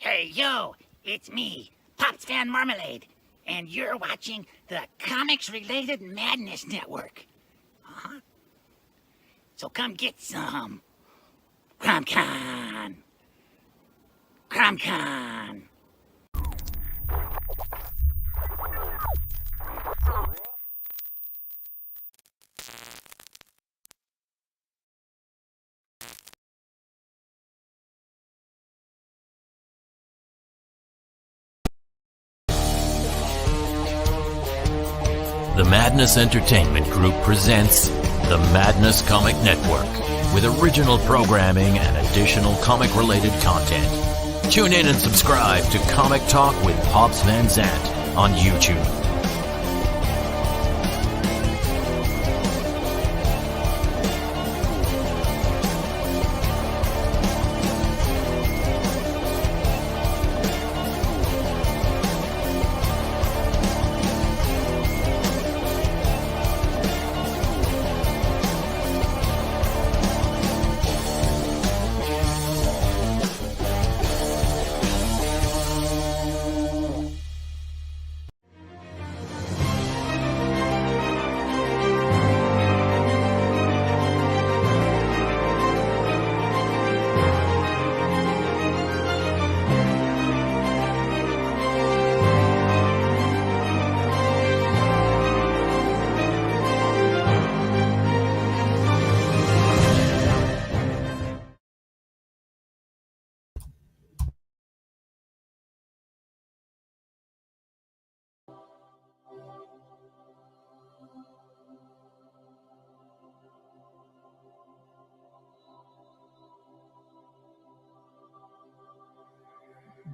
Hey, yo, it's me, Pops Van Marmalade, and you're watching the Comics-Related Madness Network. Uh-huh. So come get some. CromCon. CromCon. The Madness Entertainment Group presents the Madness Comic Network with original programming and additional comic-related content. Tune in and subscribe to Comic Talk with Pops Van Zandt on YouTube.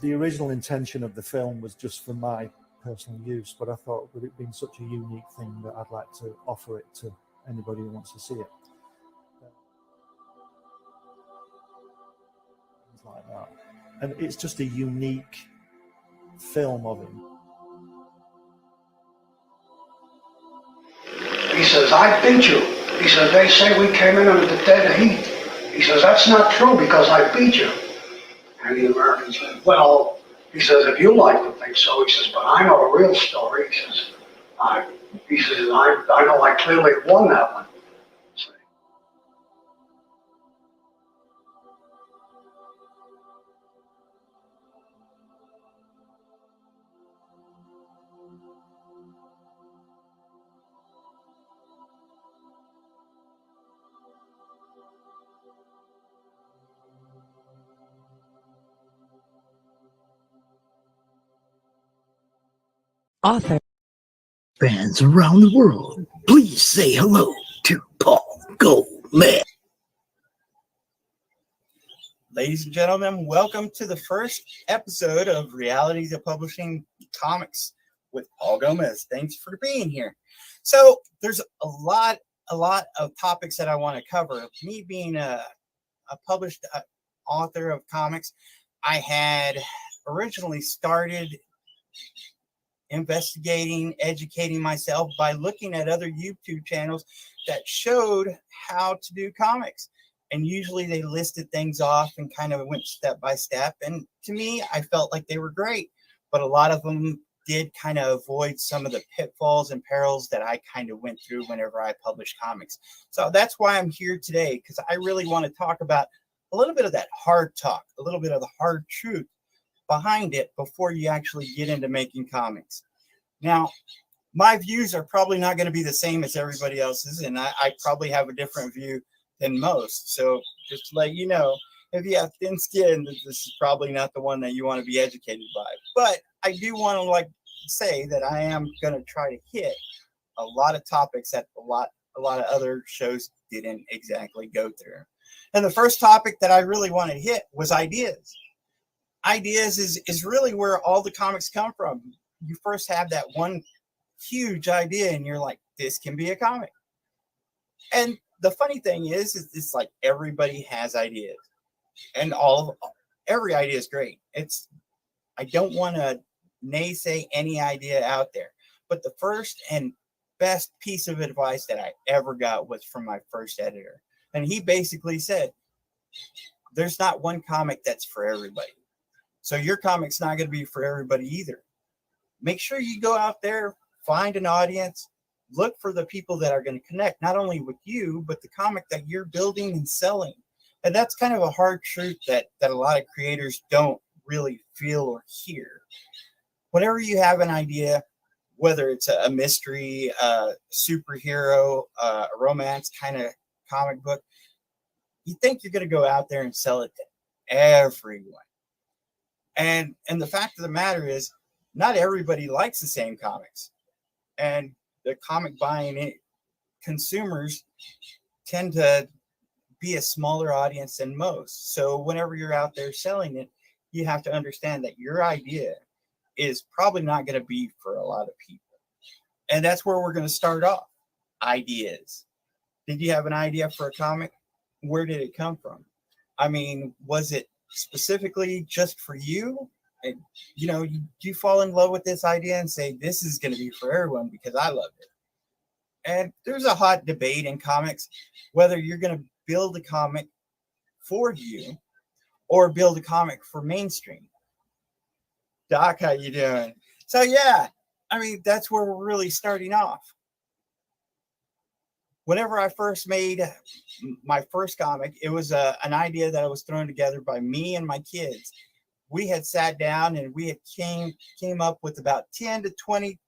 The original intention of the film was just for my personal use, but I thought with it being such a unique thing that I'd like to offer it to anybody who wants to see it. Things like that. And it's just a unique film of him. He says, I beat you. He says, they say we came in under the dead heat. He says, that's not true because I beat you. And the American said, well, he says, if you like to think so, he says, but I know the real story. He says, I know I clearly won that one. See? Author. Fans around the world, please say hello to Paul Goldman. Ladies and gentlemen, welcome to the first episode of Realities of Publishing Comics with Paul Gomez. Thanks for being here. So there's a lot of topics that I want to cover. Me being a published author of comics, I had originally started investigating, educating myself by looking at other YouTube channels that showed how to do comics. And usually they listed things off and kind of went step by step. And to me, I felt like they were great, but a lot of them did kind of avoid some of the pitfalls and perils that I kind of went through whenever I published comics. So that's why I'm here today, because I really want to talk about a little bit of that hard talk, a little bit of the hard truth behind it before you actually get into making comics. Now, my views are probably not going to be the same as everybody else's, and I probably have a different view than most. So just to let you know, if you have thin skin, this is probably not the one that you want to be educated by. But I do want to say that I am going to try to hit a lot of topics that a lot of other shows didn't exactly go through. And the first topic that I really want to hit was ideas. Ideas is really where all the comics come from. You first have that one huge idea and you're like, this can be a comic. And the funny thing is it's like everybody has ideas, and every idea is great. I don't want to naysay any idea out there, but the first and best piece of advice that I ever got was from my first editor. And he basically said, there's not one comic that's for everybody. So your comic's not going to be for everybody either. Make sure you go out there, find an audience, look for the people that are going to connect, not only with you, but the comic that you're building and selling. And that's kind of a hard truth that a lot of creators don't really feel or hear. Whenever you have an idea, whether it's a mystery, a superhero, a romance kind of comic book, you think you're going to go out there and sell it to everyone. And the fact of the matter is, not everybody likes the same comics. And the comic buying consumers tend to be a smaller audience than most. So whenever you're out there selling it, you have to understand that your idea is probably not going to be for a lot of people. And that's where we're going to start off. Ideas. Did you have an idea for a comic? Where did it come from? I mean, was it specifically just for you? And, you fall in love with this idea and say, this is going to be for everyone because I love it. And there's a hot debate in comics, whether you're going to build a comic for you or build a comic for mainstream. Doc, how you doing? So yeah, I mean, that's where we're really starting off. Whenever I first made my first comic, it was an idea that was thrown together by me and my kids. We had sat down and we had came up with about 10 to 20,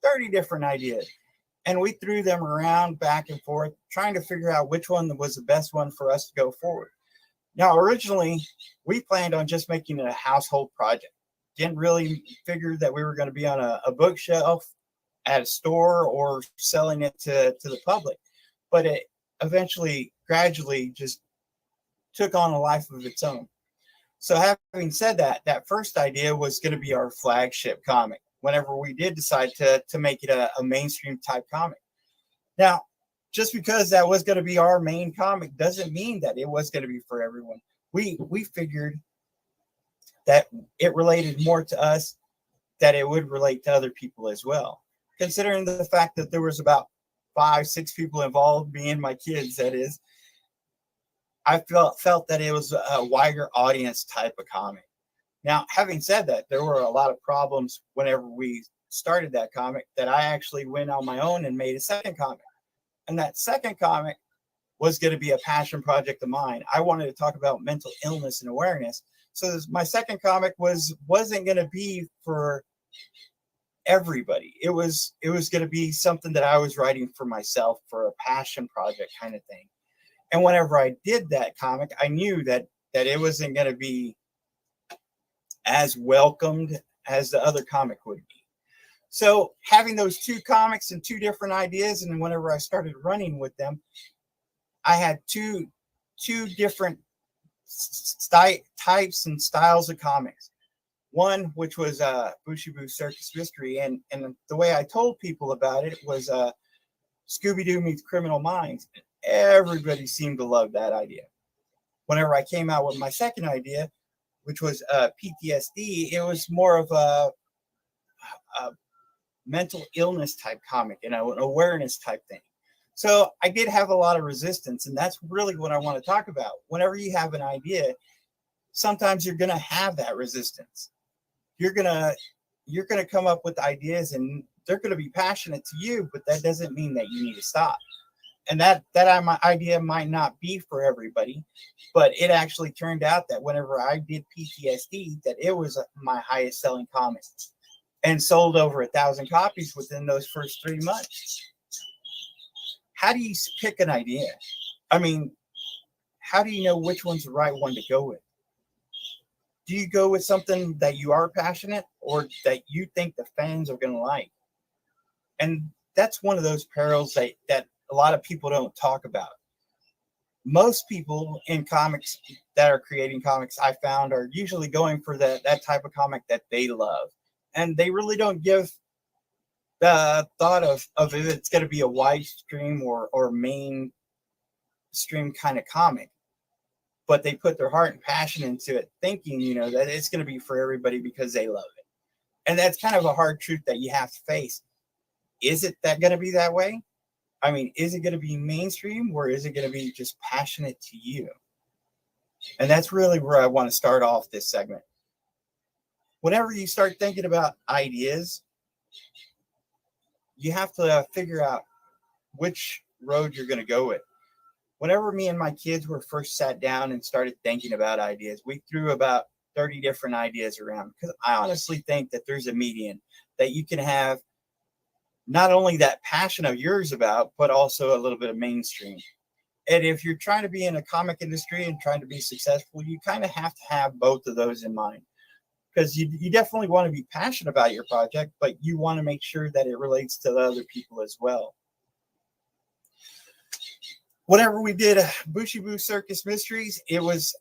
30 different ideas. And we threw them around back and forth, trying to figure out which one was the best one for us to go forward. Now, originally, we planned on just making it a household project. Didn't really figure that we were going to be on a bookshelf at a store or selling it to the public. But it eventually, gradually, just took on a life of its own. So having said that, that first idea was going to be our flagship comic whenever we did decide to make it a mainstream type comic. Now, just because that was going to be our main comic doesn't mean that it was going to be for everyone. We figured that it related more to us, that it would relate to other people as well. Considering the fact that there was about 5-6 people involved, me and my kids, that is, I felt that it was a wider audience type of comic. Now, having said that, there were a lot of problems whenever we started that comic that I actually went on my own and made a second comic. And that second comic was going to be a passion project of mine. I wanted to talk about mental illness and awareness. So my second comic wasn't going to be for everybody. It was going to be something that I was writing for myself, for a passion project kind of thing. And whenever I did that comic, I knew that it wasn't going to be as welcomed as the other comic would be. So having those two comics and two different ideas, and whenever I started running with them, I had two different types and styles of comics. One, which was Bushibu Circus Mystery, and the way I told people about it was Scooby-Doo meets Criminal Minds. Everybody seemed to love that idea. Whenever I came out with my second idea, which was PTSD, it was more of a mental illness type comic and an awareness type thing. So I did have a lot of resistance, and that's really what I want to talk about. Whenever you have an idea, sometimes you're going to have that resistance. You're going to come up with ideas, and they're going to be passionate to you, but that doesn't mean that you need to stop. And that idea might not be for everybody, but it actually turned out that whenever I did PTSD, that it was my highest selling comic and sold over 1,000 copies within those first 3 months. How do you pick an idea? I mean, how do you know which one's the right one to go with? Do you go with something that you are passionate or that you think the fans are going to like? And that's one of those perils that a lot of people don't talk about. Most people in comics that are creating comics, I found, are usually going for that type of comic that they love. And they really don't give the thought of if it's going to be a wide stream or mainstream kind of comic. But they put their heart and passion into it, thinking, that it's going to be for everybody because they love it. And that's kind of a hard truth that you have to face. Is it going to be that way? I mean, is it going to be mainstream, or is it going to be just passionate to you? And that's really where I want to start off this segment. Whenever you start thinking about ideas, you have to figure out which road you're going to go with. Whenever me and my kids were first sat down and started thinking about ideas, we threw about 30 different ideas around, because I honestly think that there's a median that you can have not only that passion of yours about, but also a little bit of mainstream. And if you're trying to be in a comic industry and trying to be successful, you kind of have to have both of those in mind, because you definitely want to be passionate about your project, but you want to make sure that it relates to the other people as well. Whenever we did Bushibu Circus Mysteries, it was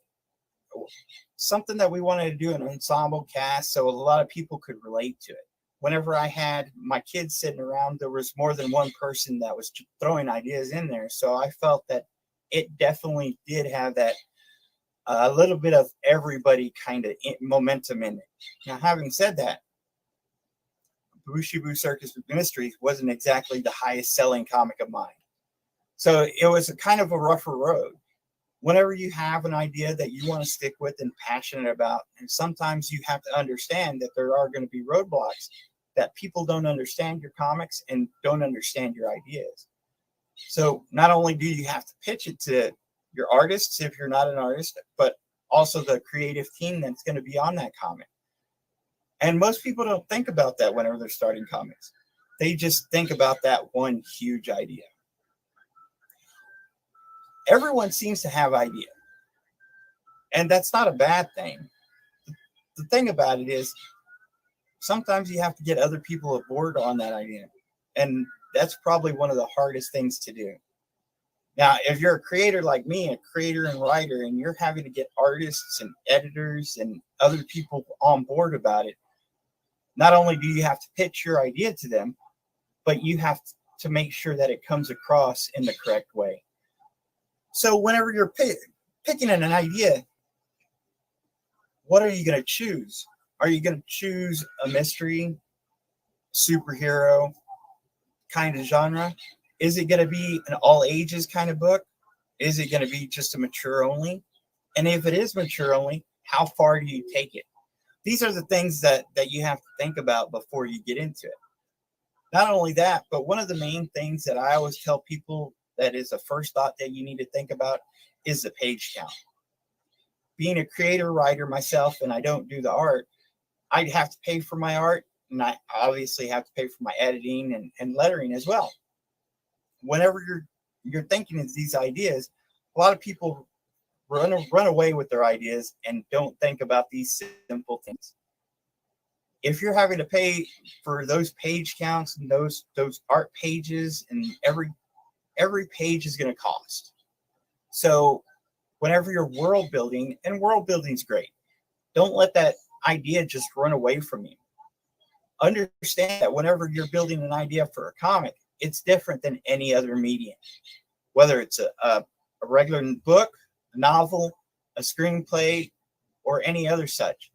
something that we wanted to do an ensemble cast so a lot of people could relate to it. Whenever I had my kids sitting around, there was more than one person that was throwing ideas in there. So I felt that it definitely did have that a little bit of everybody kind of momentum in it. Now, having said that, Bushibu Circus Mysteries wasn't exactly the highest selling comic of mine. So it was a kind of a rougher road. Whenever you have an idea that you want to stick with and passionate about, and sometimes you have to understand that there are going to be roadblocks, that people don't understand your comics and don't understand your ideas. So not only do you have to pitch it to your artists if you're not an artist, but also the creative team that's going to be on that comic. And most people don't think about that whenever they're starting comics. They just think about that one huge idea. Everyone seems to have idea, and that's not a bad thing. The thing about it is sometimes you have to get other people aboard on that idea, and that's probably one of the hardest things to do. Now, if you're a creator like me, a creator and writer, and you're having to get artists and editors and other people on board about it, not only do you have to pitch your idea to them, but you have to make sure that it comes across in the correct way. So whenever you're picking an idea, what are you going to choose? Are you going to choose a mystery, superhero kind of genre? Is it going to be an all ages kind of book? Is it going to be just a mature only? And if it is mature only, how far do you take it? These are the things that you have to think about before you get into it. Not only that, but one of the main things that I always tell people that is the first thought that you need to think about is the page count. Being a creator writer myself, and I don't do the art, I'd have to pay for my art, and I obviously have to pay for my editing and lettering as well. Whenever you're thinking of these ideas, a lot of people run away with their ideas and don't think about these simple things. If you're having to pay for those page counts and those art pages, and every page is going to cost. So whenever you're world building, and world building is great, don't let that idea just run away from you. Understand that whenever you're building an idea for a comic, it's different than any other medium. Whether it's a regular book, a novel, a screenplay, or any other such.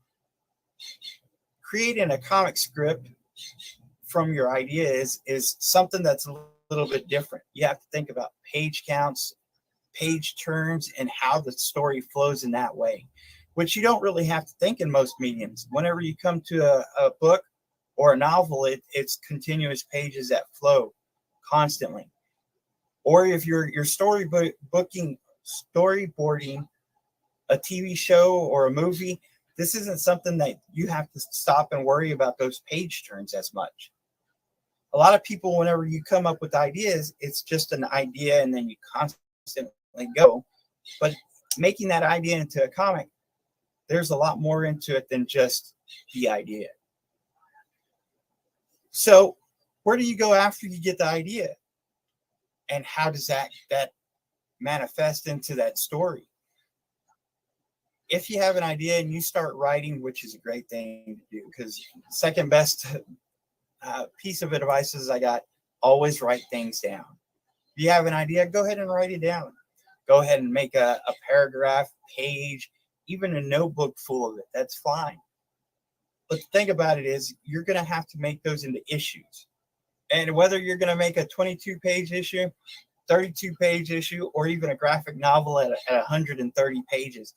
Creating a comic script from your idea is something that's a little bit different. You have to think about page counts, page turns, and how the story flows in that way, which you don't really have to think in most mediums. Whenever you come to a book or a novel, it's continuous pages that flow constantly. Or if you're storyboarding a TV show or a movie, this isn't something that you have to stop and worry about those page turns as much. A lot of people, whenever you come up with ideas, it's just an idea and then you constantly go. But making that idea into a comic, there's a lot more into it than just the idea. So where do you go after you get the idea? And how does that manifest into that story? If you have an idea and you start writing, which is a great thing to do, because second best piece of advice is I got, always write things down. If you have an idea, go ahead and write it down. Go ahead and make a paragraph, page, even a notebook full of it. That's fine. But the thing about it is you're going to have to make those into issues. And whether you're going to make a 22-page issue, 32-page issue, or even a graphic novel at 130 pages,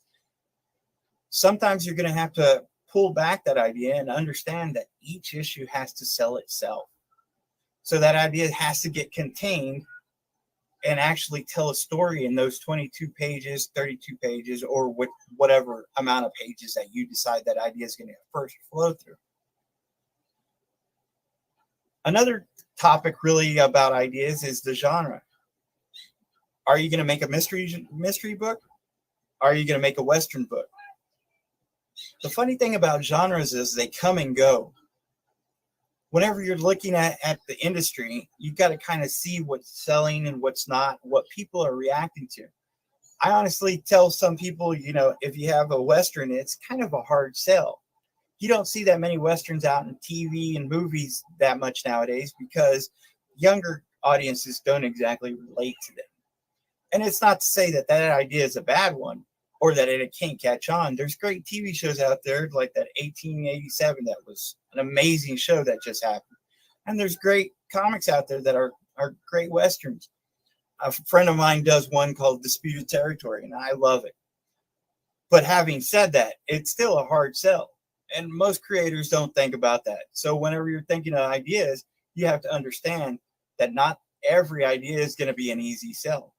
sometimes you're going to have to pull back that idea and understand that each issue has to sell itself. So that idea has to get contained and actually tell a story in those 22 pages, 32 pages, or whatever amount of pages that you decide that idea is going to first flow through. Another topic really about ideas is the genre. Are you going to make a mystery book? Are you going to make a Western book? The funny thing about genres is they come and go. Whenever you're looking at the industry, you've got to kind of see what's selling and what's not, what people are reacting to. I honestly tell some people, if you have a Western, it's kind of a hard sell. You don't see that many Westerns out in TV and movies that much nowadays because younger audiences don't exactly relate to them. And it's not to say that idea is a bad one or that it can't catch on. There's great TV shows out there like that 1887 that was an amazing show that just happened. And there's great comics out there that are great Westerns. A friend of mine does one called Disputed Territory, and I love it. But having said that, it's still a hard sell. And most creators don't think about that. So whenever you're thinking of ideas, you have to understand that not every idea is going to be an easy sell.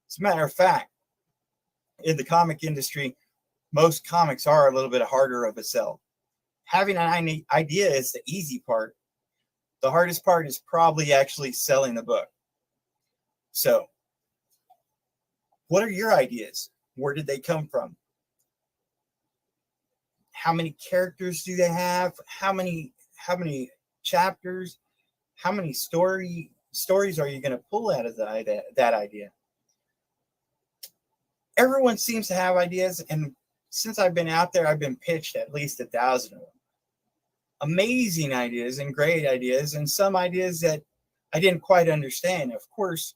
As a matter of fact, in the comic industry, most comics are a little bit harder of a sell. Having an idea is the easy part. The hardest part is probably actually selling the book. So, what are your ideas? Where did they come from? How many characters do they have? How many chapters? How many stories are you going to pull out of that idea? Everyone seems to have ideas, and since I've been out there, I've been pitched at least 1,000 of them. Amazing ideas and great ideas, and some ideas that I didn't quite understand. Of course,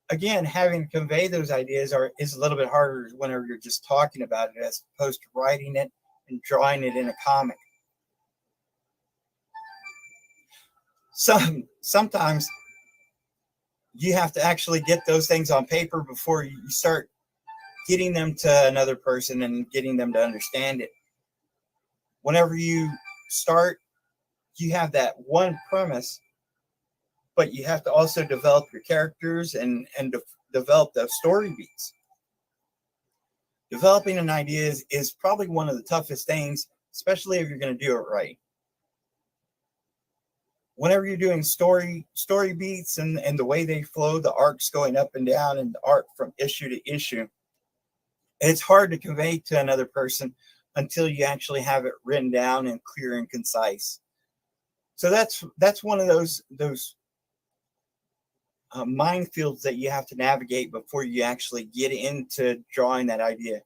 again, having to convey those ideas is a little bit harder whenever you're just talking about it as opposed to writing it and drawing it in a comic. Sometimes you have to actually get those things on paper before you start getting them to another person and getting them to understand it. Whenever you start, you have that one premise, but you have to also develop your characters and develop the story beats. Developing an idea is probably one of the toughest things, especially if you're going to do it right. Whenever you're doing story beats and the way they flow, the arcs going up and down and the arc from issue to issue, it's hard to convey to another person until you actually have it written down and clear and concise. So that's one of those minefields that you have to navigate before you actually get into drawing that idea.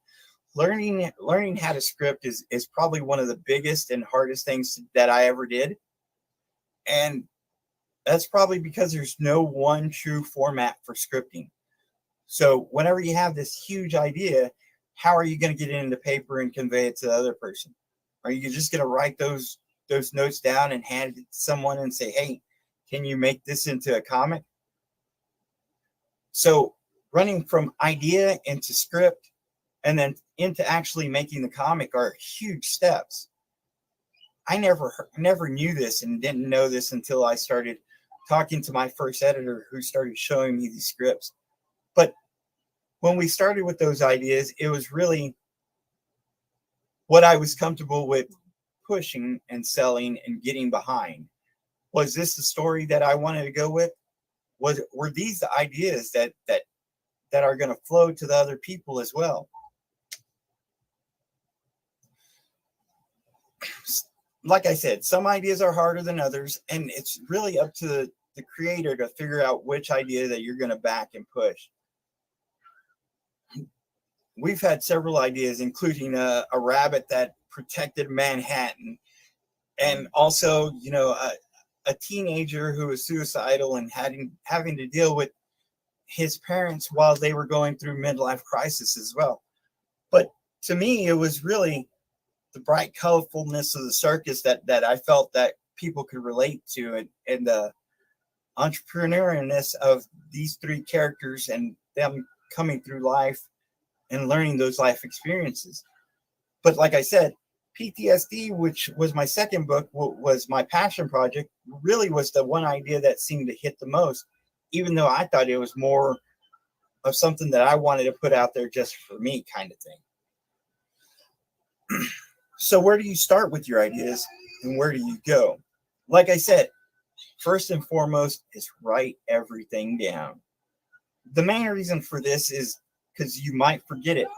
Learning how to script is probably one of the biggest and hardest things that I ever did. And that's probably because there's no one true format for scripting. So whenever you have this huge idea, how are you going to get it into paper and convey it to the other person? Are you just going to write those notes down and hand it to someone and say, hey, can you make this into a comic? So running from idea into script and then into actually making the comic are huge steps. I never knew this and didn't know this until I started talking to my first editor who started showing me these scripts. But when we started with those ideas, it was really what I was comfortable with pushing and selling and getting behind. Was this the story that I wanted to go with? Were these the ideas that are going to flow to the other people as well? Like I said, some ideas are harder than others, and it's really up to the creator to figure out which idea that you're going to back and push. We've had several ideas, including a rabbit that protected Manhattan, and also, a teenager who was suicidal and having to deal with his parents while they were going through midlife crisis as well. But to me, it was really the bright colorfulness of the circus that I felt that people could relate to, and the entrepreneurialness of these three characters and them coming through life and learning those life experiences. But like I said, PTSD, which was my second book, was my passion project, really was the one idea that seemed to hit the most, even though I thought it was more of something that I wanted to put out there just for me kind of thing. So where do you start with your ideas and where do you go? Like I said, first and foremost is write everything down. The main reason for this is because you might forget it.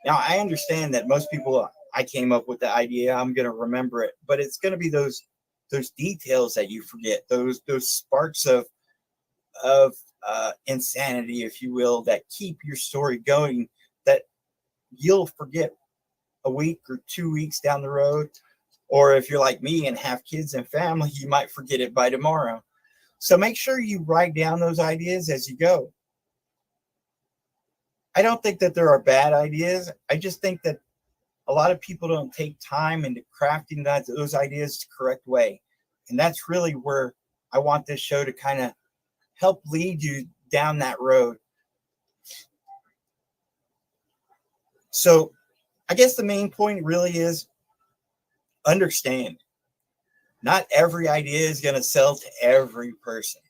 Now, I understand that most people, I came up with the idea, I'm going to remember it, but it's going to be those details that you forget, those sparks of insanity, if you will, that keep your story going, that you'll forget a week or 2 weeks down the road. Or if you're like me and have kids and family, you might forget it by tomorrow. So make sure you write down those ideas as you go. I don't think that there are bad ideas. I just think that a lot of people don't take time into crafting those ideas the correct way. And that's really where I want this show to kind of help lead you down that road. So I guess the main point really is understand. Not every idea is going to sell to every person.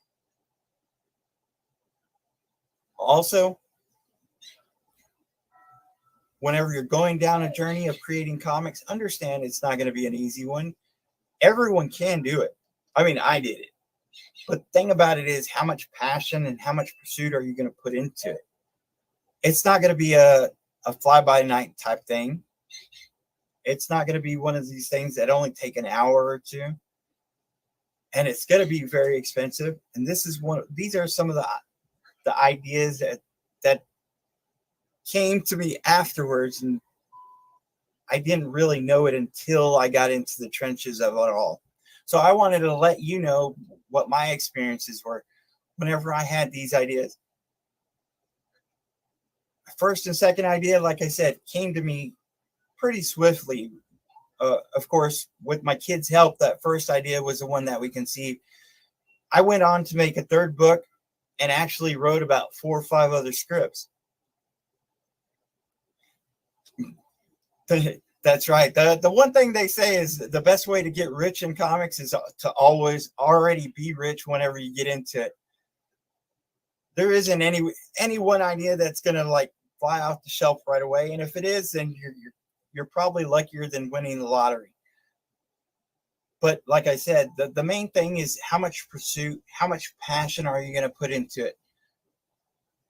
Also, whenever you're going down a journey of creating comics, understand it's not going to be an easy one. Everyone can do it. I mean, I did it. But the thing about it is, how much passion and how much pursuit are you going to put into it? It's not going to be a fly-by-night type thing. It's not going to be one of these things that only take an hour or two. And it's going to be very expensive. And these are some of the ideas that came to me afterwards. And I didn't really know it until I got into the trenches of it all. So I wanted to let you know what my experiences were whenever I had these ideas. First and second idea, like I said, came to me pretty swiftly. Of course, with my kids' help, that first idea was the one that we conceived. I went on to make a third book and actually wrote about 4 or 5 other scripts. That's right. The one thing they say is the best way to get rich in comics is to always already be rich whenever you get into it. There isn't any one idea that's going to like fly off the shelf right away. And if it is, then you're probably luckier than winning the lottery. But like I said, the main thing is how much pursuit, how much passion are you going to put into it?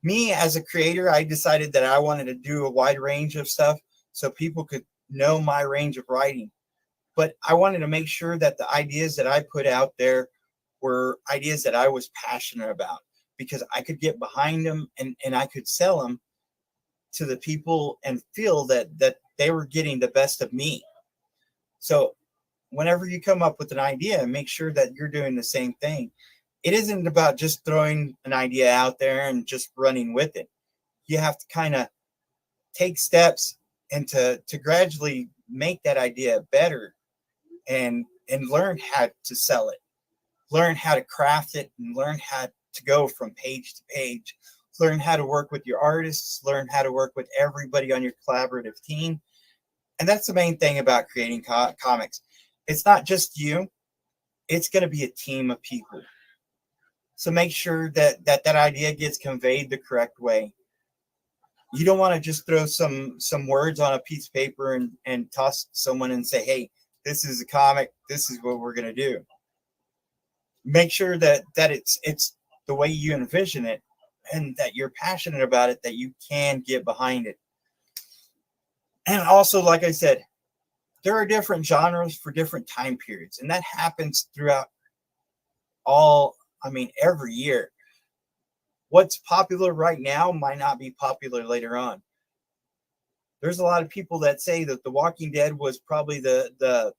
Me as a creator, I decided that I wanted to do a wide range of stuff so people could know my range of writing. But I wanted to make sure that the ideas that I put out there were ideas that I was passionate about, because I could get behind them and I could sell them to the people and feel that they were getting the best of me. So whenever you come up with an idea, make sure that you're doing the same thing. It isn't about just throwing an idea out there and just running with it. You have to kind of take steps and to gradually make that idea better and learn how to sell it, learn how to craft it, and learn how to go from page to page, learn how to work with your artists, learn how to work with everybody on your collaborative team. And that's the main thing about creating comics. It's not just you. It's going to be a team of people. So make sure that idea gets conveyed the correct way. You don't want to just throw some words on a piece of paper and toss someone and say, hey, this is a comic. This is what we're going to do. Make sure that it's the way you envision it and that you're passionate about it, that you can get behind it. And also, like I said, there are different genres for different time periods, and that happens throughout every year. What's popular right now might not be popular later on. There's a lot of people that say that The Walking Dead was probably the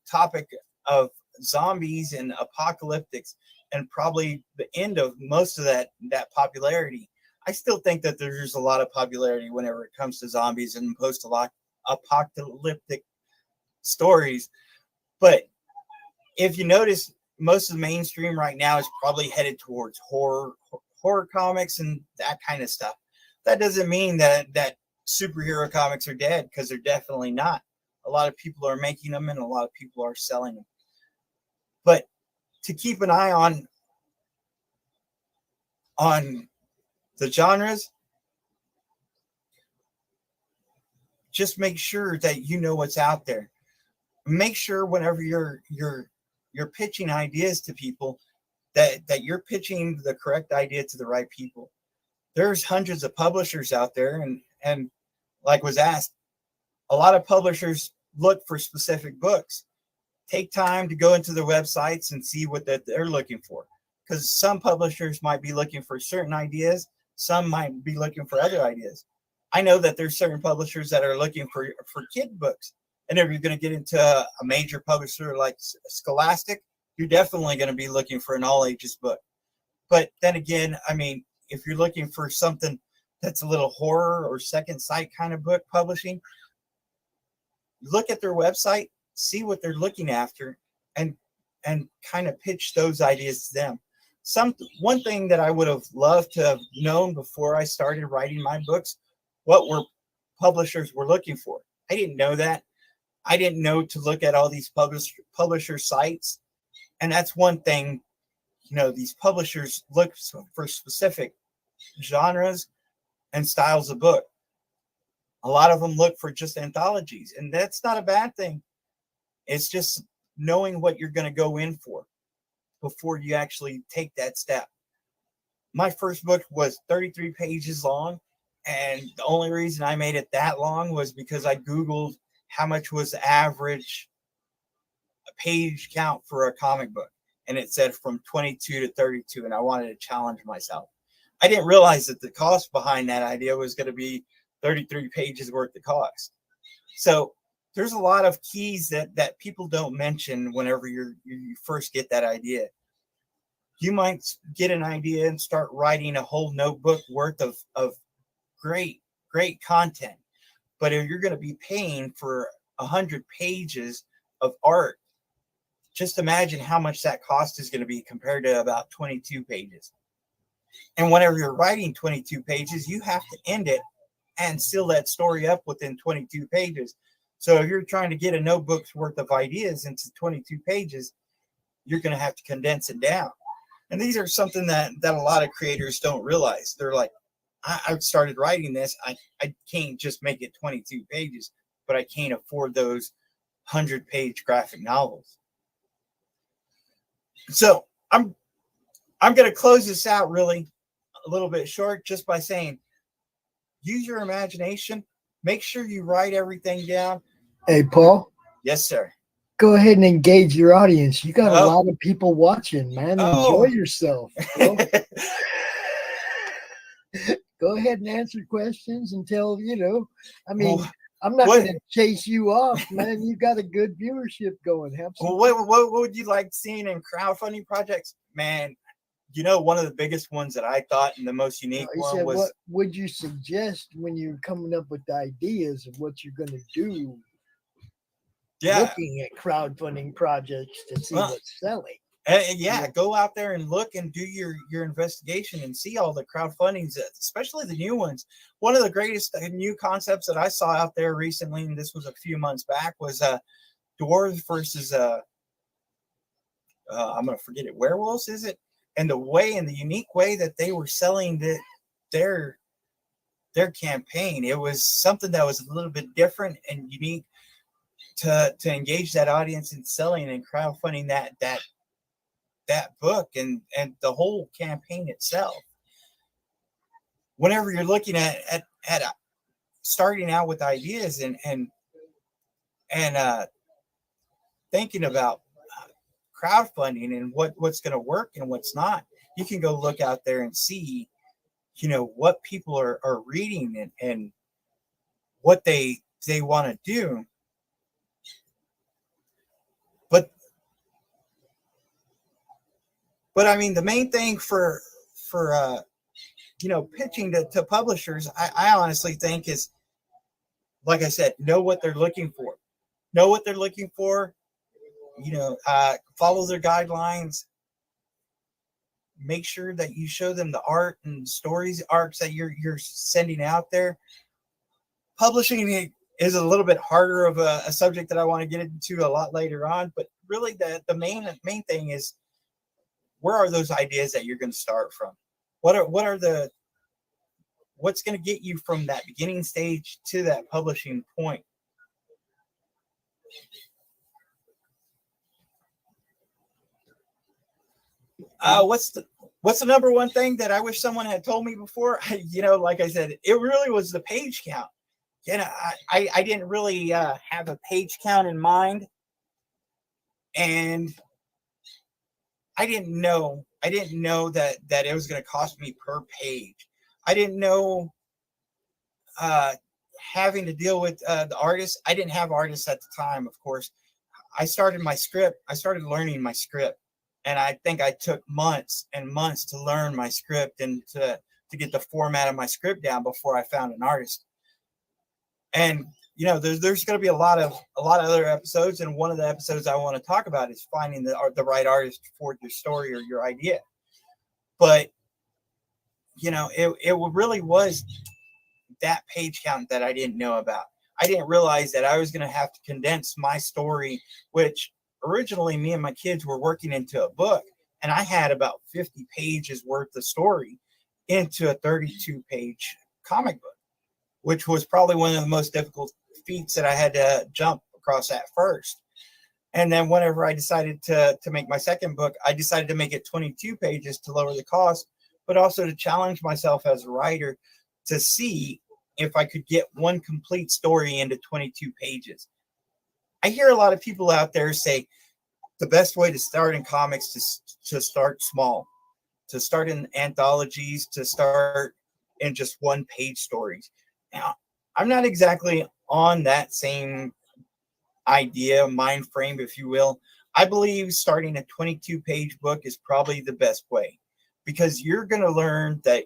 topic of zombies and apocalyptics and probably the end of most of that popularity. I still think that there's a lot of popularity whenever it comes to zombies and post-apocalyptic stories. But if you notice, most of the mainstream right now is probably headed towards horror comics and that kind of stuff. That doesn't mean that superhero comics are dead, because they're definitely not. A lot of people are making them, and a lot of people are selling them. But to keep an eye on the genres, just make sure that you know what's out there. Make sure whenever you're pitching ideas to people, that you're pitching the correct idea to the right people. There's hundreds of publishers out there, and like was asked, a lot of publishers look for specific books. Take time to go into their websites and see what they're looking for, because some publishers might be looking for certain ideas, some might be looking for other ideas. I know that there's certain publishers that are looking for kid books, and if you're going to get into a major publisher like Scholastic, you're definitely going to be looking for an all ages book. But then again, I mean, if you're looking for something that's a little horror or second sight kind of book publishing, look at their website, see what they're looking after, and kind of pitch those ideas to them. One thing that I would have loved to have known before I started writing my books, what were publishers were looking for. I didn't know that. I didn't know to look at all these publisher sites. And that's one thing, these publishers look for specific genres and styles of book. A lot of them look for just anthologies, and that's not a bad thing. It's just knowing what you're going to go in for before you actually take that step. My first book was 33 pages long, and the only reason I made it that long was because I Googled how much was the average page count for a comic book, and it said from 22 to 32, and I wanted to challenge myself. I didn't realize that the cost behind that idea was going to be 33 pages worth of cost. So there's a lot of keys that people don't mention whenever you first get that idea. You might get an idea and start writing a whole notebook worth of great content. But if you're going to be paying for 100 pages of art, just imagine how much that cost is going to be compared to about 22 pages. And whenever you're writing 22 pages, you have to end it and seal that story up within 22 pages. So if you're trying to get a notebook's worth of ideas into 22 pages, you're going to have to condense it down. And these are something that a lot of creators don't realize. They're like, I started writing this. I can't just make it 22 pages, but I can't afford those 100-page graphic novels. So I'm going to close this out really a little bit short just by saying, use your imagination. Make sure you write everything down. Hey, Paul. Yes, sir. Go ahead and engage your audience. You got a lot of people watching, man. Enjoy yourself. Go ahead and answer questions until, I mean, I'm not going to chase you off, man. You got a good viewership going. What would you like seeing in crowdfunding projects? Man, one of the biggest ones that I thought and the most unique one was... What would you suggest when you're coming up with the ideas of what you're going to do? Yeah. Looking at crowdfunding projects to see what's selling. Go out there and look and do your investigation and see all the crowdfundings, especially the new ones. One of the greatest new concepts that I saw out there recently, and this was a few months back, was dwarves versus I'm going to forget it, werewolves, is it? And the unique way that they were selling their campaign, it was something that was a little bit different and unique to engage that audience in selling and crowdfunding that book and the whole campaign itself. Whenever you're looking at starting out with ideas and thinking about crowdfunding and what's going to work and what's not, you can go look out there and see, what people are reading and what they want to do. But I mean, the main thing for pitching to publishers, I honestly think is, like I said, know what they're looking for. Know what they're looking for. Follow their guidelines. Make sure that you show them the art and stories, arcs that you're sending out there. publishing is a little bit harder of a subject that I want to get into a lot later on. But really, the main thing is, where are those ideas that you're going to start from? What's going to get you from that beginning stage to that publishing point? What's the number one thing that I wish someone had told me before? Like I said, it really was the page count. I didn't really have a page count in mind, and I didn't know that it was going to cost me per page. I didn't know having to deal with the artists. I didn't have artists at the time, of course. I started learning my script, and I think I took months and months to learn my script and to get the format of my script down before I found an artist. And there's going to be a lot of other episodes, and one of the episodes I want to talk about is finding the right artist for your story or your idea. But it really was that page count that I didn't know about. I didn't realize that I was going to have to condense my story, which originally me and my kids were working into a book, and I had about 50 pages worth of story into a 32-page comic book, which was probably one of the most difficult feats that I had to jump across at first. And then whenever I decided to make my second book, I decided to make it 22 pages to lower the cost, but also to challenge myself as a writer to see if I could get one complete story into 22 pages. I hear a lot of people out there say the best way to start in comics is to start small, to start in anthologies, to start in just one-page stories. Now, I'm not exactly on that same idea, mind frame, if you will. I believe starting a 22-page book is probably the best way, because you're going to learn that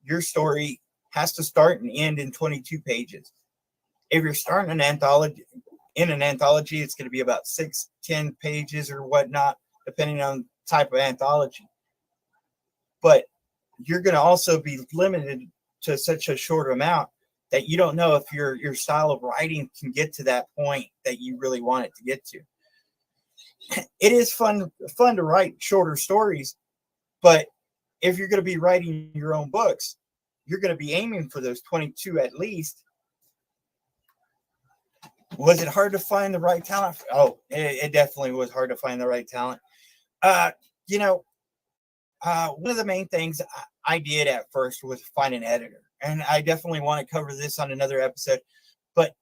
your story has to start and end in 22 pages. If you're starting an anthology, it's going to be about 6-10 pages or whatnot, depending on the type of anthology. But you're going to also be limited to such a short amount that you don't know if your style of writing can get to that point that you really want it to get to. It is fun to write shorter stories, but if you're going to be writing your own books, you're going to be aiming for those 22 at least. Was it hard to find the right talent? Oh, it definitely was hard to find the right talent. One of the main things I did at first was find an editor. And I definitely want to cover this on another episode. But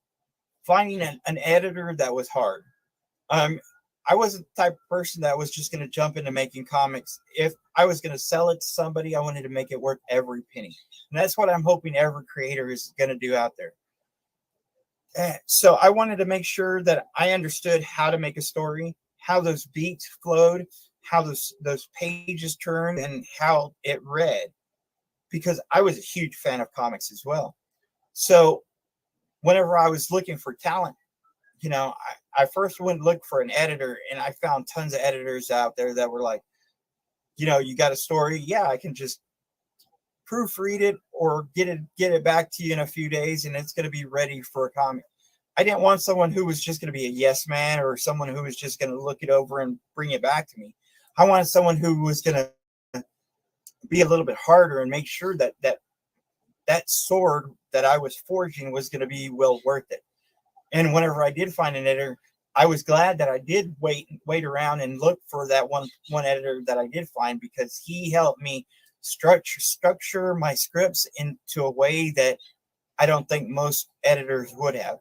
finding an editor, that was hard. I wasn't the type of person that was just going to jump into making comics. If I was going to sell it to somebody, I wanted to make it worth every penny. And that's what I'm hoping every creator is going to do out there. So I wanted to make sure that I understood how to make a story, how those beats flowed, how those pages turned, and how it read, because I was a huge fan of comics as well. So whenever I was looking for talent, I first went and looked for an editor, and I found tons of editors out there that were like, you got a story? Yeah, I can just proofread it or get it back to you in a few days, and it's going to be ready for a comic. I didn't want someone who was just going to be a yes man, or someone who was just going to look it over and bring it back to me. I wanted someone who was going to be a little bit harder and make sure that sword that I was forging was going to be well worth it. And whenever I did find an editor, I was glad that I did wait around and look for that one editor that I did find, because he helped me structure my scripts into a way that I don't think most editors would have.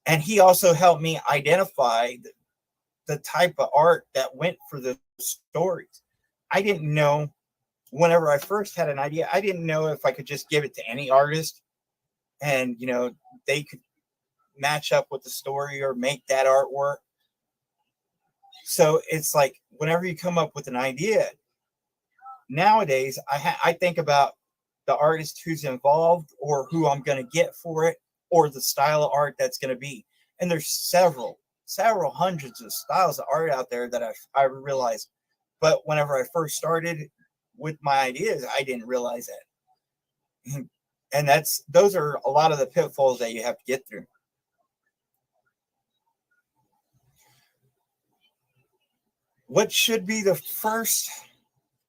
And he also helped me identify the type of art that went for the stories. I didn't know, whenever I first had an idea, I didn't know if I could just give it to any artist and, they could match up with the story or make that artwork. So it's like, whenever you come up with an idea, nowadays I think about the artist who's involved, or who I'm going to get for it, or the style of art that's going to be. And there's several hundreds of styles of art out there that I realized. But whenever I first started with my ideas, I didn't realize that. And those are a lot of the pitfalls that you have to get through. What should be the first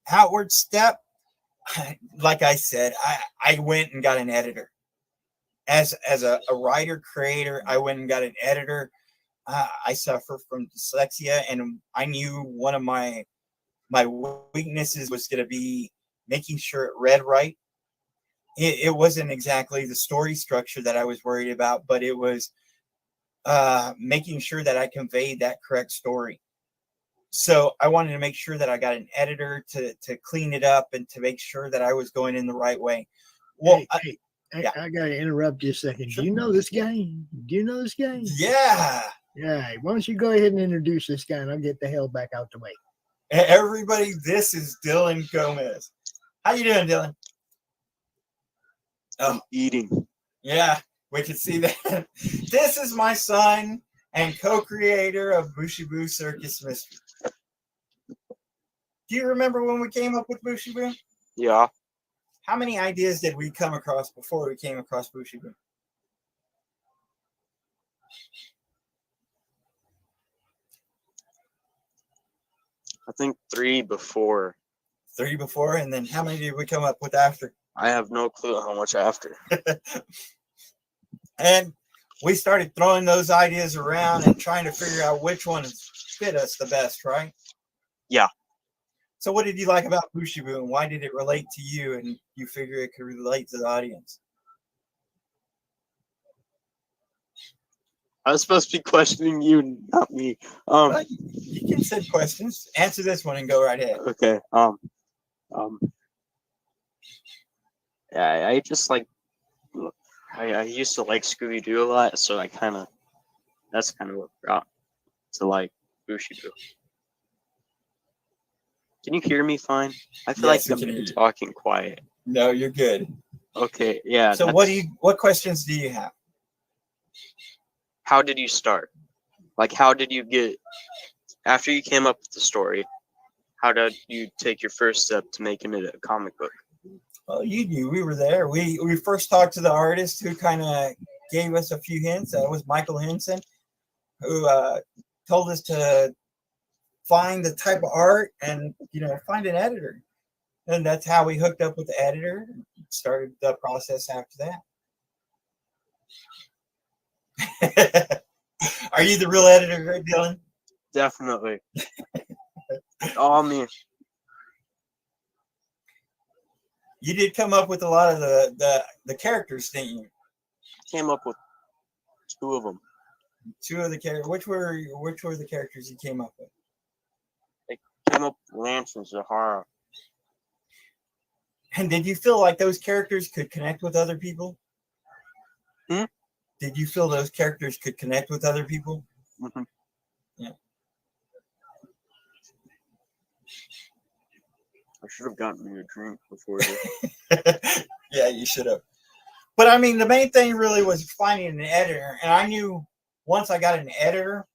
outward step? Like I said, I went and got an editor. As a writer creator, I went and got an editor. I suffer from dyslexia, and I knew one of my weaknesses was going to be making sure it read right. It wasn't exactly the story structure that I was worried about, but it was making sure that I conveyed that correct story. So I wanted to make sure that I got an editor to clean it up and to make sure that I was going in the right way. Well, I got to interrupt you a second. Sure. Do you know this guy? Do you know this guy? Yeah. Yeah. Why don't you go ahead and introduce this guy, and I'll get the hell back out the way. Everybody, this is Dylan Gomez. How you doing, Dylan? I'm eating. Yeah, we can see that. This is my son and co-creator of Bushibu Circus Mystery. Do you remember when we came up with Bushibu? Yeah. How many ideas did we come across before we came across Bushibu? I think 3 before. 3 before, and then how many did we come up with after? I have no clue how much after. And we started throwing those ideas around and trying to figure out which ones fit us the best, right? Yeah. So what did you like about Bushibu, and why did it relate to you and you figure it could relate to the audience? I was supposed to be questioning you, not me. You can send questions. Answer this one and go right ahead. Okay. Yeah, I just like. I used to like Scooby-Doo a lot, so that's kind of what brought to like Bushibu. Can you hear me fine? I feel Yes, like we can I'm hear you. talking quiet. No, you're good. Okay, yeah. So what questions do you have? How did you start? Like, how did you get, after you came up with the story, how did you take your first step to making it a comic book? Well, you knew we were there. We first talked to the artist who kind of gave us a few hints. That was Michael Henson, who told us to find the type of art and find an editor. And that's how we hooked up with the editor and started the process after that. Are you the real editor, Dylan? Definitely. All me. You did come up with a lot of the characters, didn't you? Came up with 2 of them. 2 of the characters. Which were the characters you came up with? Came up with Lance and Zahara. And did you feel like those characters could connect with other people? Hmm? Did you feel those characters could connect with other people? Mm-hmm. Yeah. I should have gotten me a drink before this. Yeah, you should have. But I mean, the main thing really was finding an editor. And I knew once I got an editor,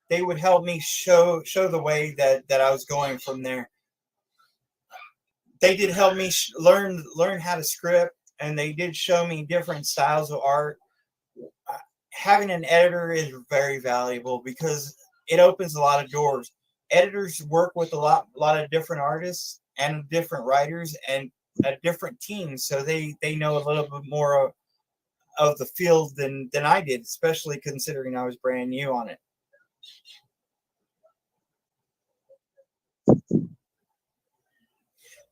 they would help me show the way that I was going from there. They did help me learn how to script, and they did show me different styles of art. Having an editor is very valuable because it opens a lot of doors. Editors work with a lot of different artists and different writers and different teams, so they know a little bit more of the field than I did, especially considering I was brand new on it.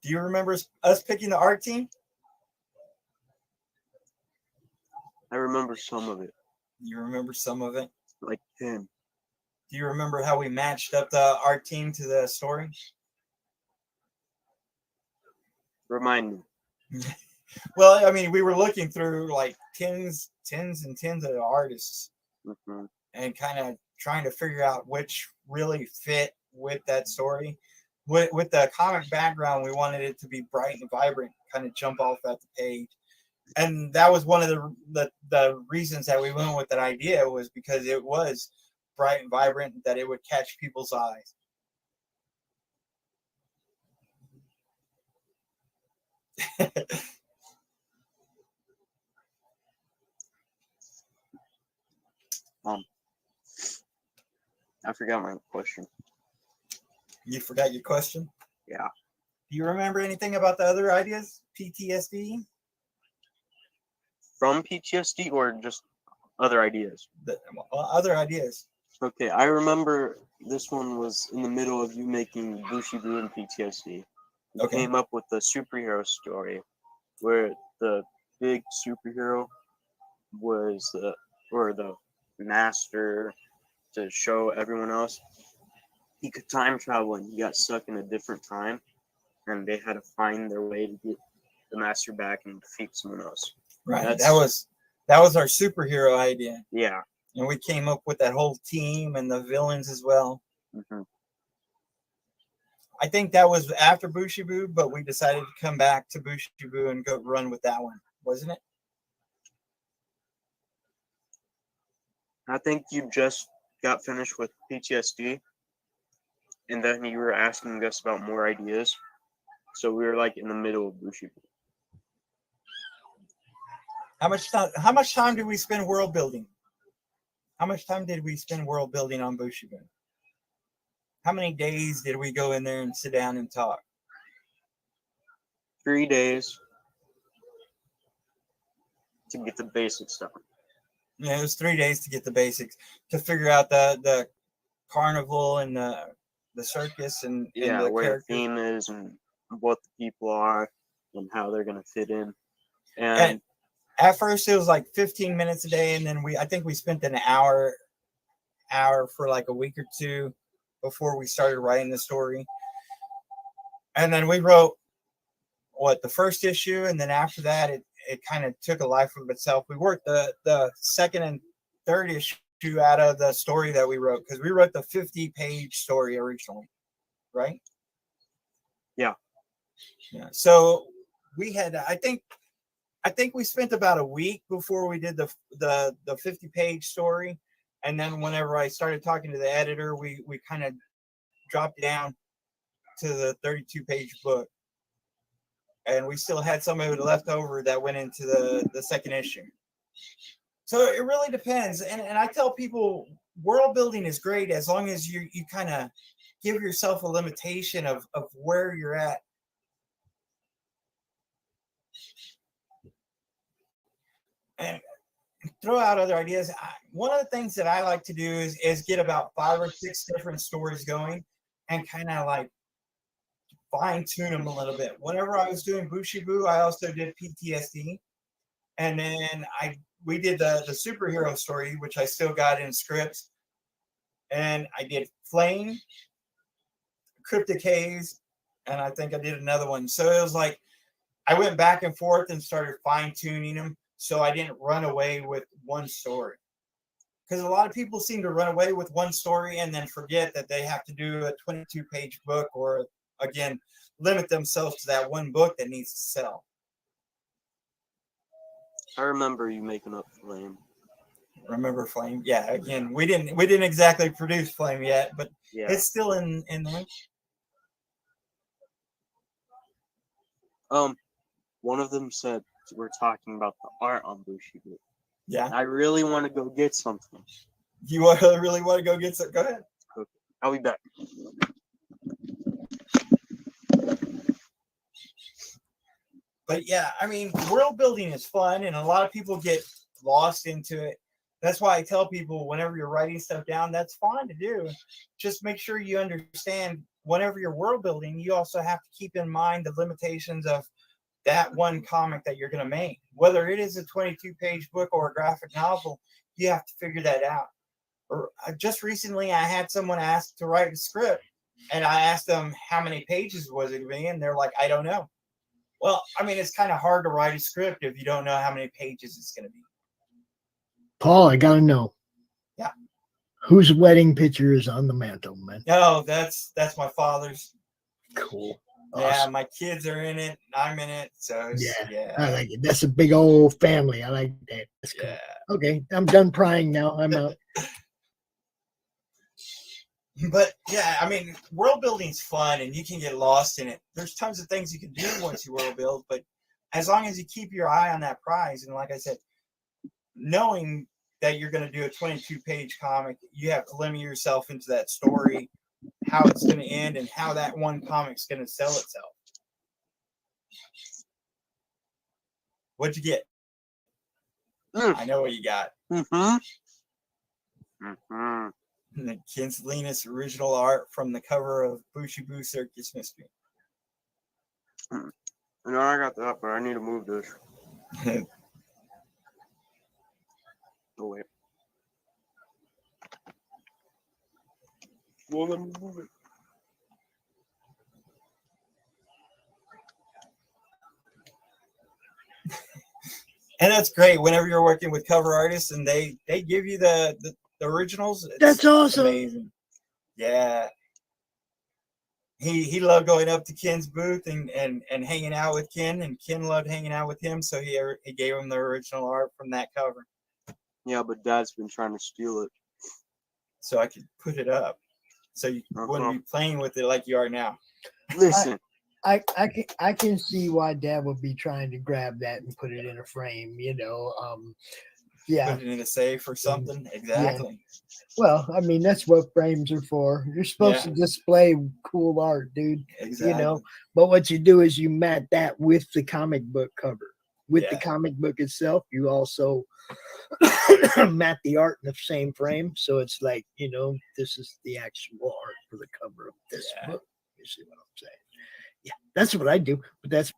Do you remember us picking the art team? I remember some of it. You remember some of it? Like 10. Do you remember how we matched up the art team to the story? Remind me. Well, I mean, we were looking through like tens and tens of artists, Mm-hmm. and kind of trying to figure out which really fit with that story. With the comic background, we wanted it to be bright and vibrant, kind of jump off at the page. And that was one of the reasons that we went with that idea, was because it was bright and vibrant, that it would catch people's eyes. I forgot my question. You forgot your question? Yeah. Do you remember anything about the other ideas? PTSD? From PTSD or just other ideas? Other ideas. Okay, I remember this one was in the middle of you making Bushibu and PTSD. You Okay. came up with the superhero story where the big superhero was the master to show everyone else. He could time travel and he got stuck in a different time, and they had to find their way to get the master back and defeat someone else. Right. That was our superhero idea. Yeah. And we came up with that whole team and the villains as well. Mm-hmm. I think that was after Bushibu, but we decided to come back to Bushibu and go run with that one, wasn't it? I think you just got finished with PTSD, and then you were asking us about more ideas. So we were like in the middle of Bushibu. How much time did we spend world building? How much time did we spend world building on Bushibu? How many days did we go in there and sit down and talk? 3 days to get the basics done. Yeah, it was 3 days to get the basics, to figure out the carnival and the circus and the where characters. the theme is and what the people are and how they're gonna fit in. And at first it was like 15 minutes a day, and then I think we spent an hour for like a week or two before we started writing the story. And then we wrote the first issue, and then after that it kind of took a life of itself. We worked the second and third issue out of the story that we wrote, because we wrote the 50-page story originally, right? Yeah. So we had, I think we spent about a week before we did the 50-page story, and then whenever I started talking to the editor, we kind of dropped down to the 32-page book, and we still had some of it left over that went into the second issue. So it really depends, and I tell people world building is great as long as you kind of give yourself a limitation of where you're at. And throw out other ideas. One of the things that I like to do is get about 5 or 6 different stories going and kind of like fine tune them a little bit. Whenever I was doing Bushibu, I also did PTSD, and then we did the superhero story, which I still got in scripts, and I did Flame, Cryptic Haze, and I think I did another one. So it was like I went back and forth and started fine tuning them, so I didn't run away with one story. Because a lot of people seem to run away with one story and then forget that they have to do a 22-page book, or again, limit themselves to that one book that needs to sell. I remember you making up Flame. Remember Flame? Yeah, again, we didn't exactly produce Flame yet, but Yeah. it's still in there. One of them said we're talking about the art on Bushibu. Yeah. I really want to go get something. You really want to go get some? Go ahead. Okay. I'll be back. But yeah, I mean, world building is fun, and a lot of people get lost into it. That's why I tell people, whenever you're writing stuff down, that's fine to do. Just make sure you understand, whenever you're world building, you also have to keep in mind the limitations of that one comic that you're going to make. Whether it is a 22-page book or a graphic novel, you have to figure that out. Or just recently, I had someone ask to write a script, and I asked them how many pages was it going to be, and they're like, I don't know. Well, I mean, it's kind of hard to write a script if you don't know how many pages it's going to be. Paul, I gotta know. Yeah. Whose wedding picture is on the mantle, man? No, that's my father's. Cool. Yeah, Awesome. my kids are in it. I'm in it. So yeah. I like it. That's a big old family. I like that. That's cool. Yeah. Okay, I'm done prying now. I'm out. But yeah, I mean, world building's fun, and you can get lost in it. There's tons of things you can do once you world build, but as long as you keep your eye on that prize, and like I said, knowing that you're going to do a 22-page comic, you have to limit yourself into that story, how it's going to end, and how that one comic's going to sell itself. What'd you get? I know what you got. The Ken's Linus original art from the cover of Bushy Boo Circus Mystery. No, I got that, but I need to move this. Oh, wait. Well, let me move it. And that's great whenever you're working with cover artists and they give you the originals. That's awesome. Amazing. Yeah. He loved going up to Ken's booth and hanging out with Ken, and Ken loved hanging out with him, so he gave him the original art from that cover. Yeah, but Dad's been trying to steal it. So I could put it up. So you wouldn't be playing with it like you are now. Listen. I can see why Dad would be trying to grab that and put it in a frame, you know. Yeah. Put it in a safe or something. Exactly. Yeah. Well, I mean, that's what frames are for. You're supposed to display cool art, dude. Exactly. You know, but what you do is you mat that with the comic book cover. With the comic book itself, you also mat the art in the same frame. So it's like, you know, this is the actual art for the cover of this book. You see what I'm saying? Yeah, that's what I do. But that's.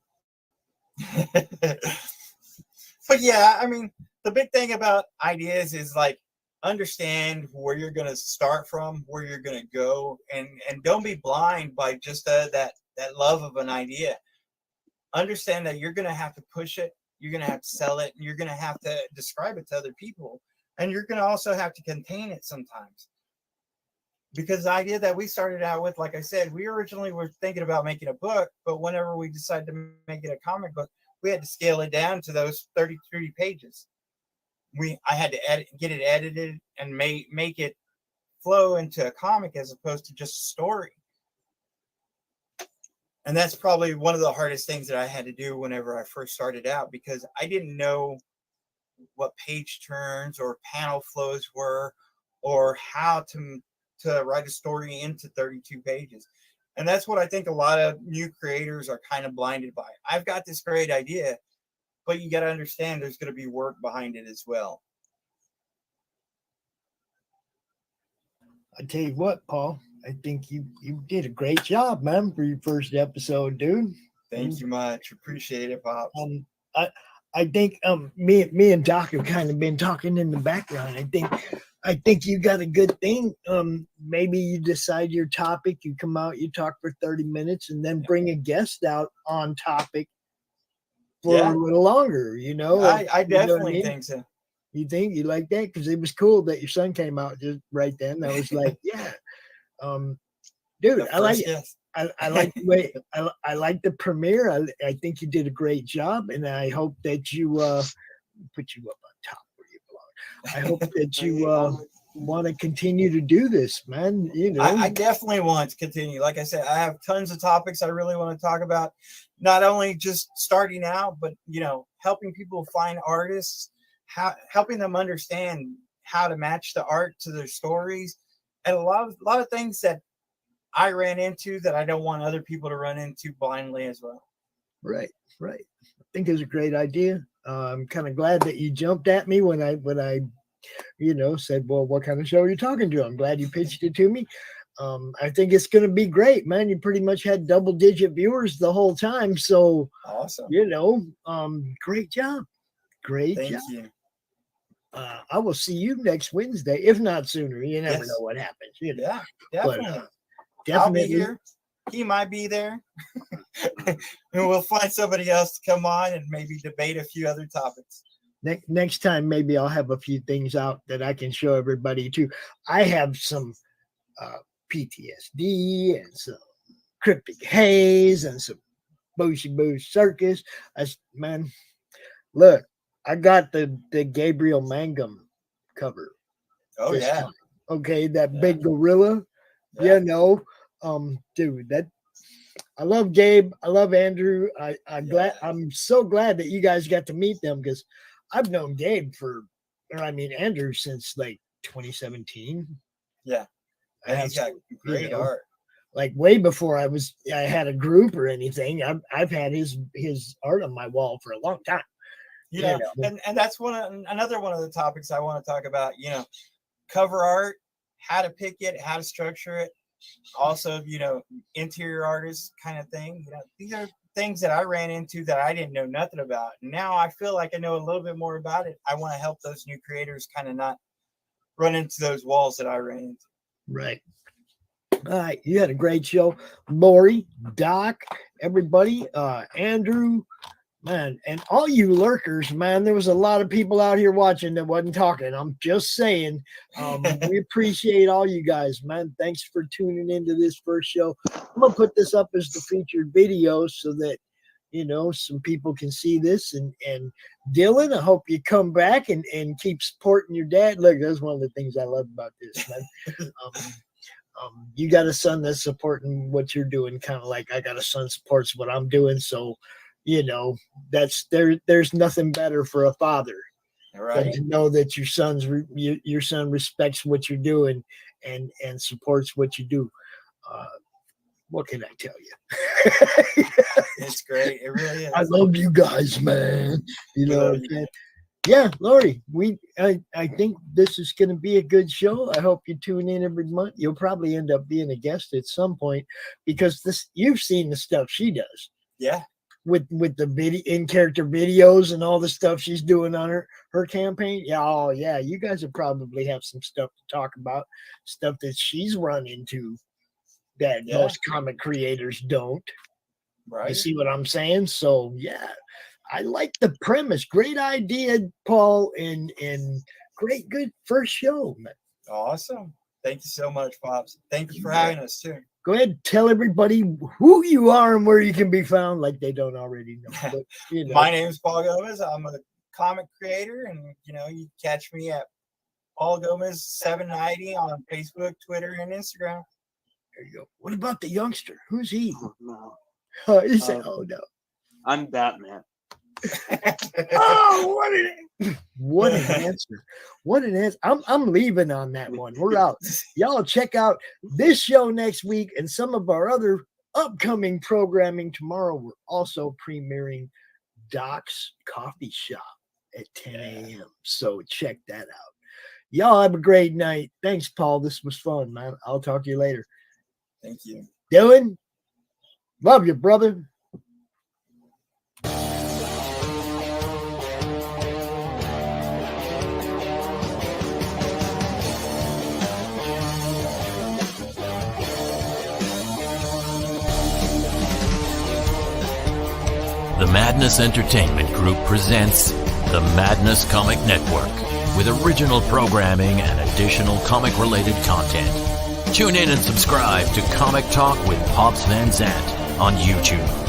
But yeah, I mean, the big thing about ideas is like understand where you're going to start from, where you're going to go, and don't be blind by just that love of an idea. Understand that you're going to have to push it, you're going to have to sell it, and you're going to have to describe it to other people, and you're going to also have to contain it sometimes. Because the idea that we started out with, like I said, we originally were thinking about making a book, but whenever we decided to make it a comic book, we had to scale it down to those 33 pages. I had to get it edited and make it flow into a comic as opposed to just a story. And that's probably one of the hardest things that I had to do whenever I first started out, because I didn't know what page turns or panel flows were, or how to write a story into 32 pages. And that's what I think a lot of new creators are kind of blinded by. I've got this great idea, but you got to understand there's going to be work behind it as well. I tell you what, Paul, I think you did a great job, man, for your first episode, dude. Thank you much. Appreciate it, Pops. I think me and Doc have kind of been talking in the background. I think you got a good thing. Maybe you decide your topic, you come out, you talk for 30 minutes, and then bring a guest out on topic for a little longer, you know? I definitely think so. You think you like that? Because it was cool that your son came out just right then. I was like, yeah. Dude, I like it. I like the way I like the premiere. I think you did a great job, and I hope that you put you up on top where you belong. I hope that you want to continue to do this, man. You know, I definitely want to continue. Like I said, I have tons of topics I really want to talk about. Not only just starting out, but you know, helping people find artists, helping them understand how to match the art to their stories, and a lot of things that I ran into that I don't want other people to run into blindly as well. Right. I think it's a great idea. I'm kind of glad that you jumped at me when I you know, said, well, what kind of show are you talking to? I'm glad you pitched it to me. I think it's going to be great, man. You pretty much had double-digit viewers the whole time. So, awesome. You know, great job. Thank you. I will see you next Wednesday, if not sooner. You never know what happens. You know? Yeah, definitely. But, definitely. I'll be here. He might be there. And we'll find somebody else to come on and maybe debate a few other topics. Next time, maybe I'll have a few things out that I can show everybody too. I have some PTSD and some cryptic haze and some Bushy Boo Circus. Man, look, I got the Gabriel Mangum cover. Oh yeah. Time. Okay, that big gorilla. Yeah. You know, dude, that I love Gabe. I love Andrew. I'm so glad that you guys got to meet them, because I've known Gabe for Andrew since like 2017. Yeah. And he's got great art. Like way before I had a group or anything. I've had his art on my wall for a long time. Yeah. And that's another one of the topics I want to talk about, cover art, how to pick it, how to structure it. Also, interior artist kind of thing. These are things that I ran into that I didn't know nothing about. Now I feel like I know a little bit more about it. I want to help those new creators kind of not run into those walls that I ran into. Right. All right. You had a great show. Laurie, Doc, everybody, Andrew, man, and all you lurkers, man, there was a lot of people out here watching that wasn't talking. I'm just saying, we appreciate all you guys, man. Thanks for tuning into this first show. I'm going to put this up as the featured video so that, some people can see this. And Dylan, I hope you come back and keep supporting your dad. Look, that's one of the things I love about this, man. You got a son that's supporting what you're doing, kind of like I got a son supports what I'm doing. So, there's nothing better for a father than to know that your son respects what you're doing and supports what you do. What can I tell you? It's great. It really is. I love you guys, man. Yeah, Laurie, I think this is going to be a good show. I hope you tune in every month. You'll probably end up being a guest at some point because you've seen the stuff she does. Yeah. With the in-character videos and all the stuff she's doing on her campaign. Yeah, oh yeah, you guys will probably have some stuff to talk about, stuff that she's run into that most comic creators don't. Right. You see what I'm saying? So yeah. I like the premise. Great idea, Paul, and good first show, man. Awesome. Thank you so much, Pops. Thank you for having us too. Go ahead and tell everybody who you are and where you can be found, like they don't already know. But, My name is Paul Gomez. I'm a comic creator, and you catch me at Paul Gomez 790 on Facebook, Twitter, and Instagram. There you go. What about the youngster? Who's he? Oh, no. He said, "Oh no, I'm Batman." Oh, what an answer. What an answer. I'm leaving on that one. We're out. Y'all check out this show next week and some of our other upcoming programming tomorrow. We're also premiering Doc's Coffee Shop at 10 a.m. So check that out. Y'all have a great night. Thanks, Paul. This was fun, man. I'll talk to you later. Thank you. Dylan, love you, brother. The Madness Entertainment Group presents the Madness Comic Network with original programming and additional comic-related content. Tune in and subscribe to Comic Talk with Pops Van Zandt on YouTube.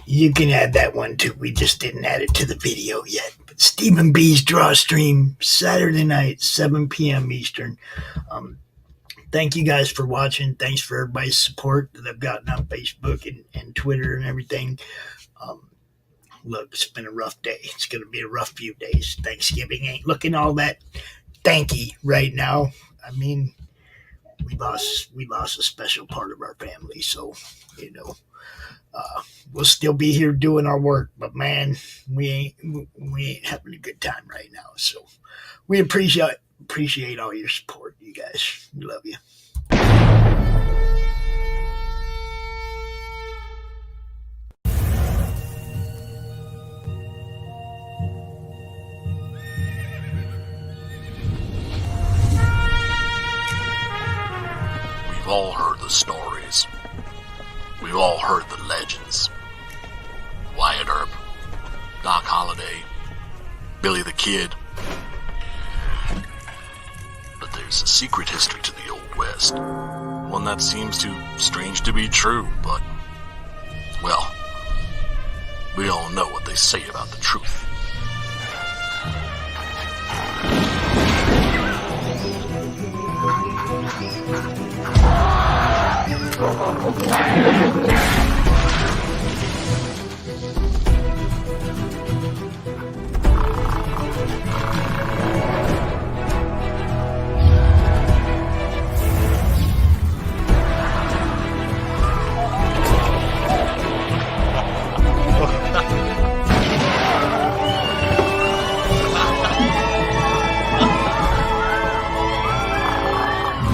You can add that one too. We just didn't add it to the video yet. But Stephen B's Draw Stream, Saturday night, 7 p.m. Eastern. Thank you guys for watching. Thanks for everybody's support that I've gotten on Facebook and Twitter and everything. Look, it's been a rough day. It's going to be a rough few days. Thanksgiving ain't looking all that thanky right now. I mean, we lost a special part of our family, so we'll still be here doing our work, but man, we ain't having a good time right now. So we appreciate all your support, you guys. We love you. We've all heard the stories. We've all heard the legends. Holiday, Billy the Kid. But there's a secret history to the Old West. One that seems too strange to be true, but, well, we all know what they say about the truth.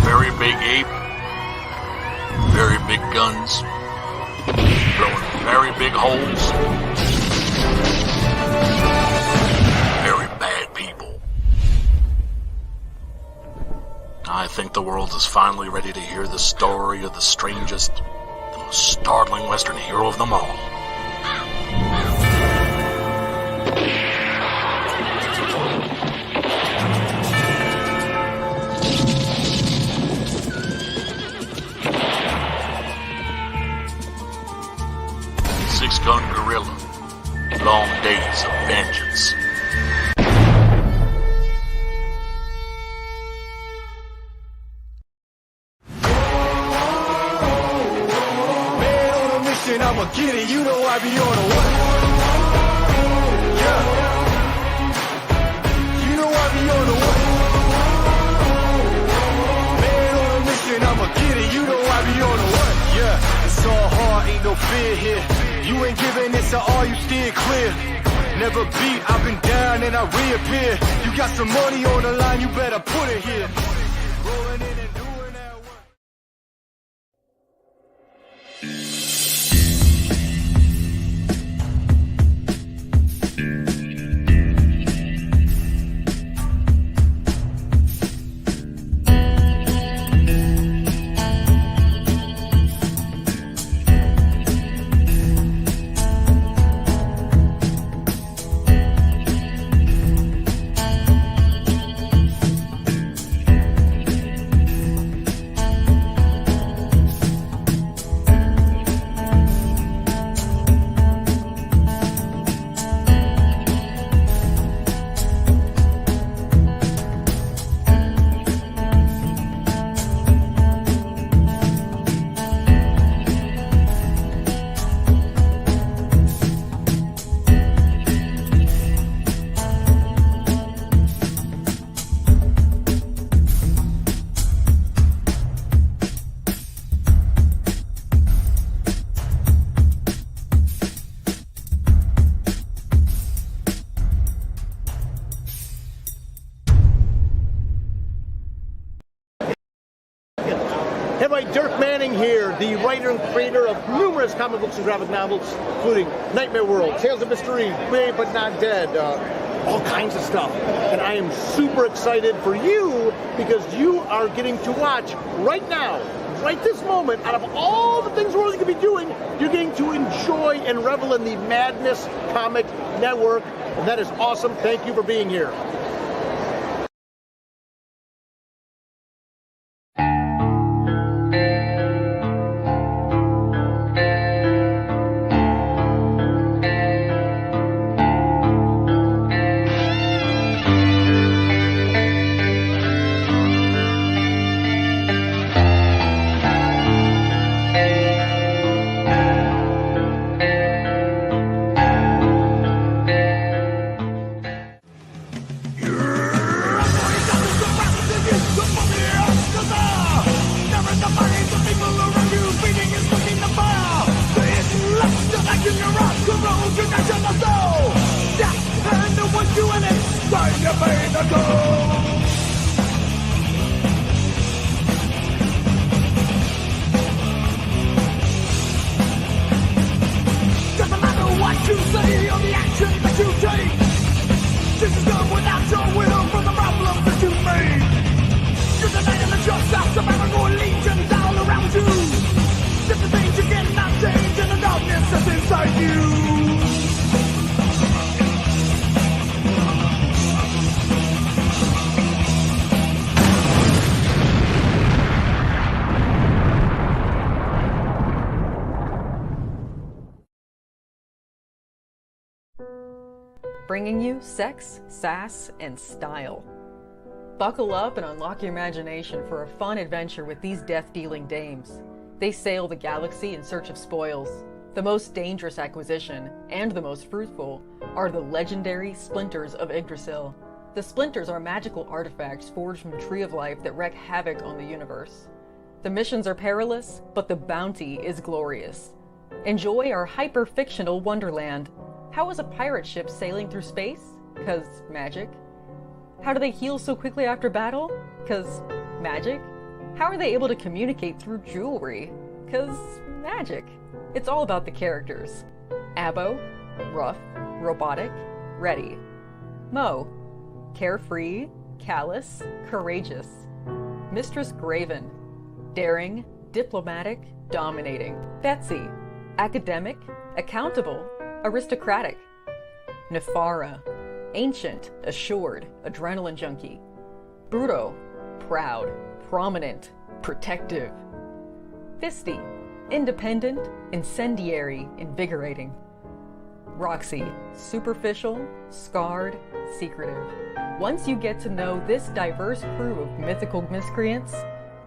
Very big ape, very big guns, blowing very big holes, very bad people. I think the world is finally ready to hear the story of the strangest, the most startling Western hero of them all. Six-gun gorilla, long days of vengeance. Man on a mission, I'ma get it. You know I be on a what? Yeah. You know I be on a what? Man on a mission, I'ma get it. You know I be on a what? Yeah. It's all hard, ain't no fear here. You ain't giving it, so all you steer clear. Never beat, I've been down and I reappear. You got some money on the line, you better put it here. Rolling in and doing that work. Dirk Manning here, the writer and creator of numerous comic books and graphic novels, including Nightmare World, Tales of Mystery, Brave But Not Dead, all kinds of stuff. And I am super excited for you because you are getting to watch right now, right this moment, out of all the things we're going to be doing, you're getting to enjoy and revel in the Madness Comic Network. And that is awesome. Thank you for being here. bringing you sex, sass, and style. Buckle up and unlock your imagination for a fun adventure with these death-dealing dames. They sail the galaxy in search of spoils. The most dangerous acquisition, and the most fruitful, are the legendary Splinters of Yggdrasil. The Splinters are magical artifacts forged from the Tree of Life that wreak havoc on the universe. The missions are perilous, but the bounty is glorious. Enjoy our hyper-fictional wonderland. How is a pirate ship sailing through space? 'Cause magic. How do they heal so quickly after battle? 'Cause magic. How are they able to communicate through jewelry? 'Cause magic. It's all about the characters. Abo, rough, robotic, ready. Mo, carefree, callous, courageous. Mistress Graven, daring, diplomatic, dominating. Betsy, academic, accountable, aristocratic. Nefara, ancient, assured, adrenaline junkie. Bruto, proud, prominent, protective. Fisty, independent, incendiary, invigorating. Roxy, superficial, scarred, secretive. Once you get to know this diverse crew of mythical miscreants,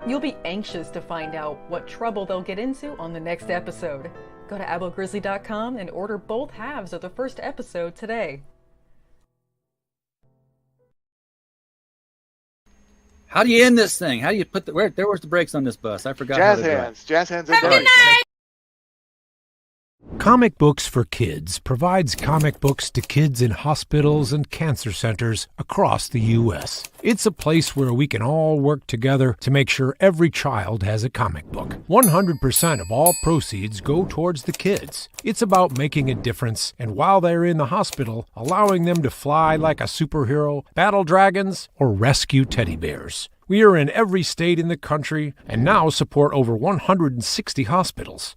you'll be anxious to find out what trouble they'll get into on the next episode. Go to abogrizzly.com and order both halves of the first episode today. How do you end this thing? How do you put the there was the brakes on this bus? I forgot. Jazz hands. Jazz hands. Have a good night. Comic Books for Kids provides comic books to kids in hospitals and cancer centers across the U.S. It's a place where we can all work together to make sure every child has a comic book. 100% of all proceeds go towards the kids. It's about making a difference, and while they're in the hospital, allowing them to fly like a superhero, battle dragons, or rescue teddy bears. We are in every state in the country and now support over 160 hospitals.